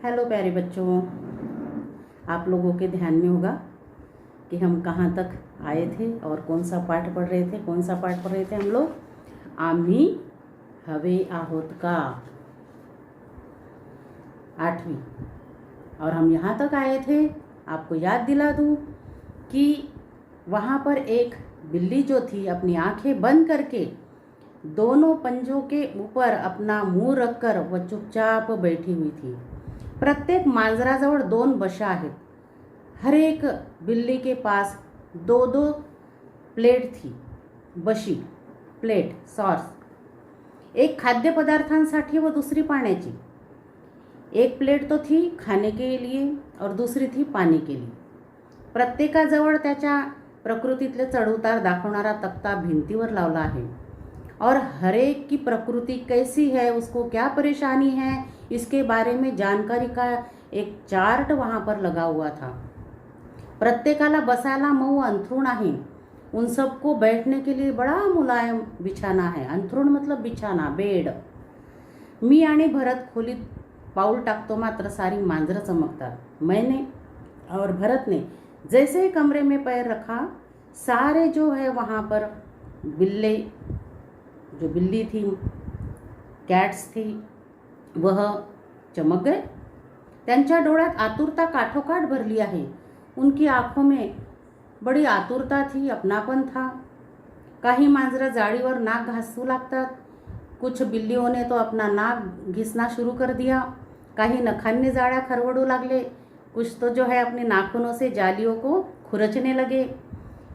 Hello प्यारे बच्चों, आप लोगों के ध्यान में होगा कि हम कहाँ तक आए थे और कौन सा पाठ पढ़ रहे थे। हम लोग आम्ही हवे आहोत का 8वीं। और हम यहाँ तक आए थे, आपको याद दिला दूँ कि वहाँ पर एक बिल्ली जो थी अपनी आंखें बंद करके दोनों पंजों के ऊपर अपना मुंह रखकर वह चुपचाप बैठी हुई थी। प्रत्येक मांजराजवळ 2 बशा आहेत। हर एक बिल्ली के पास 2-2 प्लेट थी। बशी प्लेट सॉर्स, एक खाद्य पदार्थांसाठी व दूसरी पाण्याची। एक प्लेट तो थी खाने के लिए और दूसरी थी पानी के लिए। प्रत्येकाजवळ त्याच्या प्रकृतीतले चढउतार दाखवणारा तक्ता भिंतीवर लावला आहे और हर एक की प्रकृति कैसी है, उसको क्या परेशानी है, इसके बारे में जानकारी का एक चार्ट वहाँ पर लगा हुआ था। प्रत्येकाला बसायला मऊ अंथरूण आहे। उन सबको बैठने के लिए बड़ा मुलायम बिछाना है। अंथरूण मतलब बिछाना, बेड। मी आणि भरत खोलीत पाऊल टाकतो, मात्र सारी मांजरं चमकतात। मैंने और भरत ने जैसे ही कमरे में पैर रखा, सारे जो है वहाँ पर जो बिल्ली थी, कैट्स थी, वह चमक गए। त्यांच्या डोळ्यात आतुरता काठोकाठ भरली आहे। उनकी आंखों में बड़ी आतुरता थी, अपनापन था। काही मांजरं जाळीवर नाक घासू लागतात। कुछ बिल्लियों ने तो अपना नाक घिसना शुरू कर दिया। काही नखांनी जाळ्या खरवडू लागले। कुछ तो जो है अपने नाखूनों से जालियों को खुरचने लगे।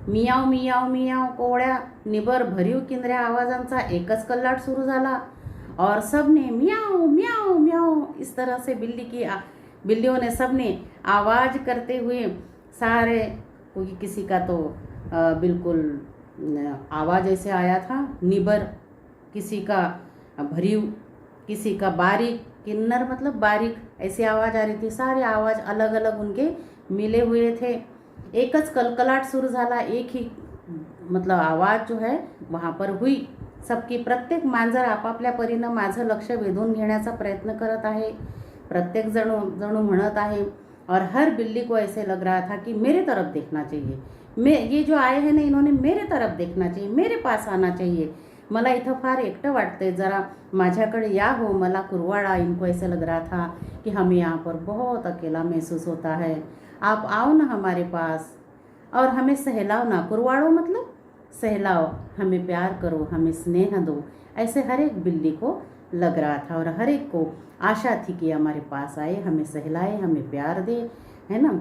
मियाव मियाव मियाव कोवळ्या निबर भरीव किंद्र्या आवाजांचा एकच कल्लाट सुरू झाला और सबने मियाव मियाव मियाव इस तरह से बिल्लियों ने सबने आवाज़ करते हुए सारे, क्योंकि किसी का तो बिल्कुल आवाज़ ऐसे आया था निबर, किसी का भरीव, किसी का बारीक, किन्नर मतलब बारीक, ऐसी आवाज़ आ रही थी। सारे आवाज़ अलग अलग उनके मिले हुए थे। एकच कलकलाट सुरू झाला। एक ही मतलब आवाज़ जो है वहाँ पर हुई। सबकी प्रत्येक मांजर आपापल्या परीनं माझं लक्ष वेधून घेण्याचा प्रयत्न करत आहे। प्रत्येक जणू म्हणत आहे और हर बिल्ली को ऐसे लग रहा था कि मेरे तरफ देखना चाहिए। ये जो आए हैं ना, इन्होंने मेरे तरफ देखना चाहिए, मेरे पास आना चाहिए। मला इथं फार एकटं वाटतंय, ज़रा माझ्याकडे या हो, मला कुरवाड़ा। इनको ऐसे लग रहा था कि हमें यहाँ पर बहुत अकेला महसूस होता है। आप आओ ना हमारे पास और हमें सहलाओ ना। कुरवाड़ो मतलब सहलाओ, हमें प्यार करो, हमें स्नेह दो। ऐसे हर एक बिल्ली को लग रहा था और हर एक को आशा थी कि हमारे पास आए, हमें सहलाए, हमें प्यार दे, है ना।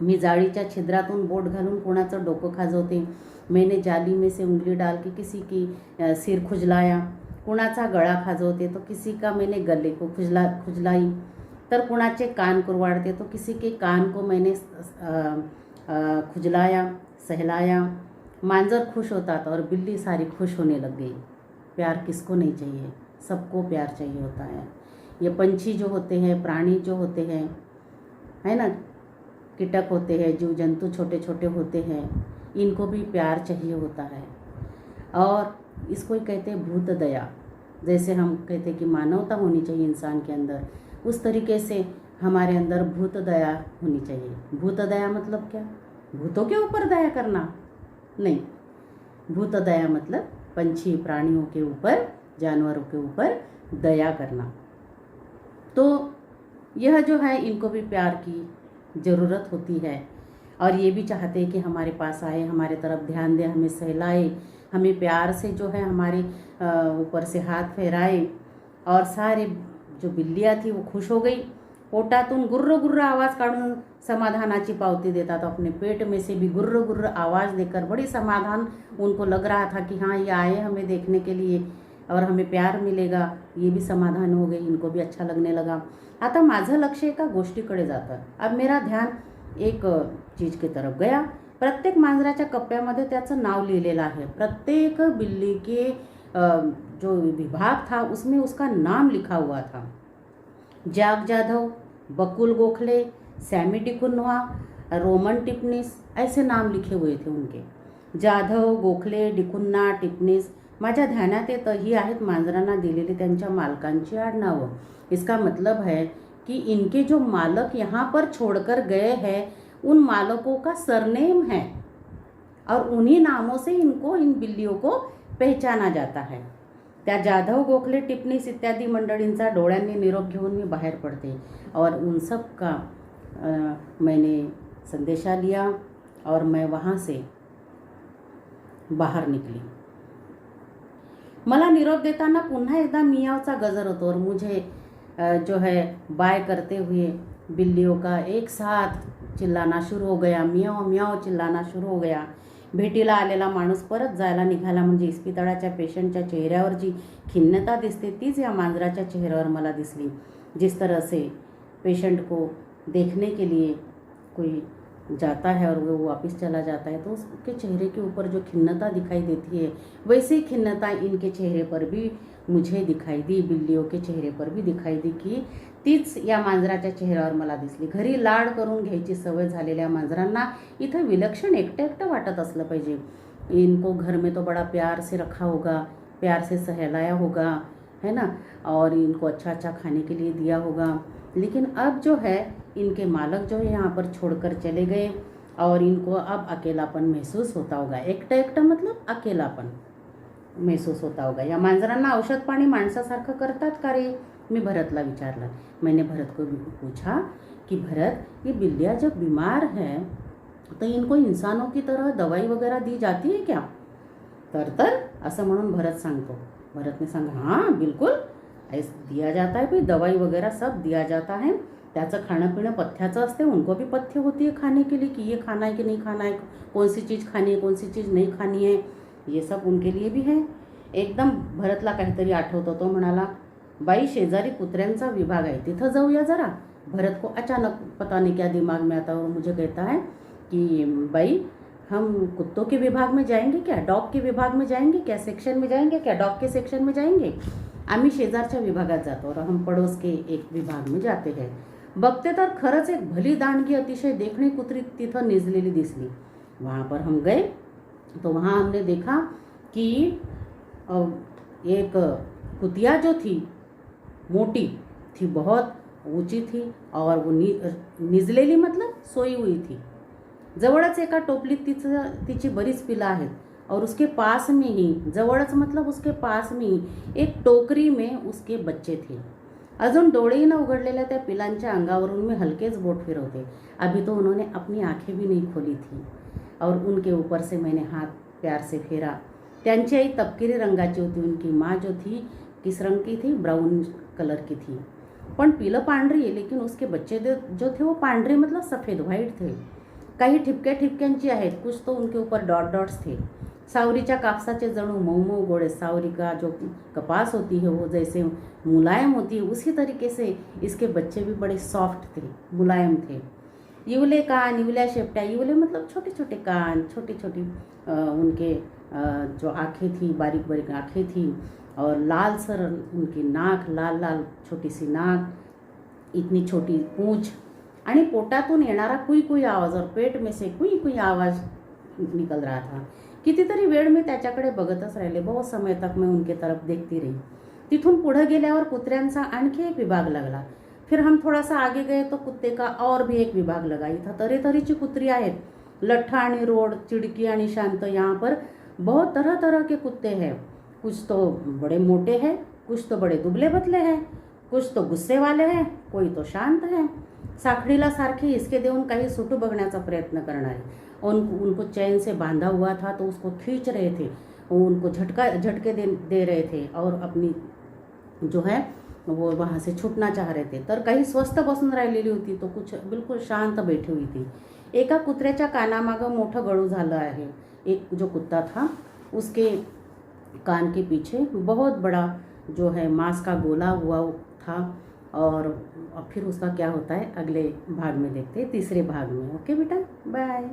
मी जाळीच्या छिद्रातून बोट घालून कोणाचं डोकं खाजवते। मैंने जाली में से उंगली डाल के किसी की सिर खुजलाया। कुणाचा गळा खाजवते तो किसी का मैंने गले को खुजलाई। तर कुणाचे कान कुरवाड़ते तो किसी के कान को मैंने खुजलाया, सहलाया। मांजर खुश होता था और बिल्ली सारी खुश होने लग गई। प्यार किसको नहीं चाहिए, सबको प्यार चाहिए होता है। ये पंछी जो होते हैं, प्राणी जो होते हैं, है ना, कीटक होते हैं, जीव जंतु छोटे छोटे होते हैं, इनको भी प्यार चाहिए होता है। और इसको ही कहते हैं भूत दया। जैसे हम कहते हैं कि मानवता होनी चाहिए इंसान के अंदर, उस तरीके से हमारे अंदर भूत दया होनी चाहिए। भूत दया मतलब क्या? भूतों के ऊपर दया करना नहीं। भूत दया मतलब पंछी प्राणियों के ऊपर, जानवरों के ऊपर दया करना। तो यह जो है, इनको भी प्यार की ज़रूरत होती है और ये भी चाहते हैं कि हमारे पास आए, हमारे तरफ ध्यान दे, हमें सहलाए, हमें प्यार से जो है हमारे ऊपर से हाथ फेराए। और सारे जो बिल्लियाँ थी वो खुश हो गई। पोटातून गुर्र गुर्र आवाज़ काढून समाधानाची पावती देता। तो अपने पेट में से भी गुर्र गुर्र आवाज़ देकर बड़ी समाधान उनको लग रहा था कि हाँ, ये आए हमें देखने के लिए और हमें प्यार मिलेगा। ये भी समाधान हो गई, इनको भी अच्छा लगने लगा। आता माझं लक्ष एका गोष्टीकडे जातं। अब मेरा ध्यान एक चीज़ की तरफ गया। प्रत्येक मांजराच्या कप्प्यामध्ये त्याचं नाव लिहिलेलं आहे। प्रत्येक बिल्ली के जो विभाग था उसमें उसका नाम लिखा हुआ था। जॅक जाधव, बकुल गोखले, सॅमी डिकुन्हा, रोमन टिपनिस, ऐसे नाम लिखे हुए थे उनके। जाधव, गोखले, डिकुन्हा, टिपनिस माझ्या ध्यानात येतं ही आहेत मांजरांना दिलेली त्यांच्या मालकांची आडनावं। इसका मतलब है कि इनके जो मालक यहाँ पर छोड़कर गए हैं उन मालकों का सरनेम है और उन्हीं नामों से इनको, इन बिल्लियों को पहचाना जाता है. त्या जाधव, गोखले, टिपणीस इत्यादी मंडळींचा डोळ्यांनी निरोप घेऊन मी बाहेर पडते और उन सब का मैंने संदेशा लिया और मैं वहाँ से बाहर निकली. मला निरोप देताना पुन्हा एकदा मियावचा गजर होतो और मुझे जो है बाय करते हुए बिल्लियों का एक साथ चिल्लाना शुरू हो गया. मियाव मियाव चिल्लाना शुरू हो गया. भेटीला आलेला माणूस परत जायला निघाला म्हणजे इस्पितळाच्या पेशंटच्या चेहऱ्यावर जी खिन्नता दिसते तीच या मांजराच्या चेहऱ्यावर मला दिसली. जिस तरह से पेशेंट को देखने के लिए कोई जाता है और वो वापस चला जाता है तो उसके चेहरे के ऊपर जो खिन्नता दिखाई देती है वैसी खिन्नता इनके चेहरे पर भी मुझे दिखाई दी, बिल्लियों के चेहरे पर भी दिखाई दी की तीच या मांजराच्या चेहऱ्यावर मला दिसली. घरी लाड करून घ्यायची सवय झालेल्या मांजरांना इथं विलक्षण एकटं एकटं वाटत असलं पाहिजे. इनको घर में तो बड़ा प्यार से रखा होगा, प्यार से सहलाया होगा, है ना, और इनको अच्छा अच्छा खाने के लिए दिया होगा. लेकिन अब जो है इनके मालक जो है यहाँ पर छोड़कर चले गए और इनको अब अकेलापन महसूस होता होगा. एकटं एकटं मतलब अकेलापन महसूस होता होगा. या मांजरांना औषध पाणी माणसासारखं करतात का रे? मी भरतला विचारलं. मैंने भरत को भी पूछा कि भरत, ये बिल्लियाँ जब बीमार हैं तो इनको इंसानों की तरह दवाई वगैरह दी जाती है क्या? तर असं म्हणून भरत सांगतो. भरत ने सांगा, हाँ बिल्कुल ऐसा दिया जाता है भाई, दवाई वगैरह सब दिया जाता है. त्याचं खाणं पिणं पथ्याचं असते. उनको भी पथ्य होती है खाने के लिए कि ये खाना है कि नहीं खाना है, कौन सी चीज़ खानी है, कौन सी चीज़ नहीं खानी है, ये सब उनके लिए भी है. एकदम भरतला काहीतरी आठवतं. तो म्हणाला, बाई शेजारी कुत्र्यांचा विभाग आहे, तिथं जाऊया जरा. भरत को अचानक पता नहीं क्या दिमाग में आता है और मुझे कहता है कि बाई हम कुत्तों के विभाग में जाएंगे क्या, डॉग के विभाग में जाएंगे क्या, सेक्शन में जाएंगे क्या, डॉग के सेक्शन में जाएंगे. आम्ही शेजारच्या विभागात जातो और हम पड़ोस के एक विभाग में जाते हैं. बघते तर खरंच एक भली दांडगी अतिशय देखणी कुत्री तिथं निजलेली दिसली. वहाँ पर हम गए तो वहाँ हमने देखा कि एक कुतिया जो थी मोटी थी, बहुत ऊंची थी और वो निजलेली मतलब सोई हुई थी. जवळच एका टोपलीत तिची बरीच पिलं आहेत और उसके पास में ही, जवळच मतलब उसके पास में ही एक टोकरी में उसके बच्चे थे. अजून डोळेही न उघडलेल्या त्या पिलांच्या अंगावरून मी हल्केच बोट फिरवते. अभी तो उन्होंने अपनी आंखें भी नहीं खोली थी और उनके ऊपर से मैंने हाथ प्यार से फेरा. त्यांची आई तपकिरी रंगाची होती. उनकी माँ जो थी किस रंग की थी, ब्राउन कलर की थी. पण पिलं पांढरी है, लेकिन उसके बच्चे जो थे वो पांढरे मतलब सफ़ेद व्हाइट थे. काही ठिपक्या ठिपक्यांची आहेत, कुछ तो उनके ऊपर डॉट डॉट्स थे. सावरीच्या कापसाचे जणू मऊ मऊ गोड़े. सावरी का जो कपास होती है वो जैसे मुलायम होती है, उसी तरीके से इसके बच्चे भी बड़े सॉफ्ट थे, मुलायम थे. इवले कान, इवल्या शेपट्या. इवले मतलब छोटे छोटे कान, छोटी छोटी उनके जो आँखें थी, बारीक बारीक आँखें थी और लाल सर उनकी नाक, लाल लाल छोटी सी नाक, इतनी छोटी पूंछ आणि पोटातून येणारा कुई कुई आवाज और पेट में से कुई कुई आवाज निकल रहा था. कितीतरी वेळ मी त्याच्याकडे बघतच राहिले. बहुत समय तक मैं उनके तरफ देखती रही. तिथून पुढे गेल्यावर कुत्र्यांचा आणखी एक विभाग लागला. फिर हम थोड़ा सा आगे गए तो कुत्ते का और भी एक विभाग लगा. इथं तऱ्हेतऱ्हेची कुत्री आहेत. लठ्ठा आणि रोड, चिड़की आणि शांत. यहाँ पर बहुत तरह तरह के कुत्ते हैं. कुछ तो बड़े मोटे हैं, कुछ तो बड़े दुबले पतले हैं, कुछ तो गुस्से वाले हैं, कोई तो शांत है. साखळीला सारखे हिसके देऊन काही सुटू बघण्याचा प्रयत्न करणारे. उनको चैन से बांधा हुआ था तो उसको खींच रहे थे, उनको झटके दे रहे थे और अपनी जो है वो वहाँ से छूटना चाह रहे थे. तर काही स्वस्थ बसून राहिलेली होती, तो कुछ बिल्कुल शांत बैठी हुई थी. एका कुत्र्याच्या कानामागं मोठं गळू झालं आहे. एक जो कुत्ता था उसके कान के पीछे बहुत बड़ा जो है मांस का गोला हुआ था. और फिर उसका क्या होता है अगले भाग में देखते हैं, तीसरे भाग में. ओके बेटा, बाय.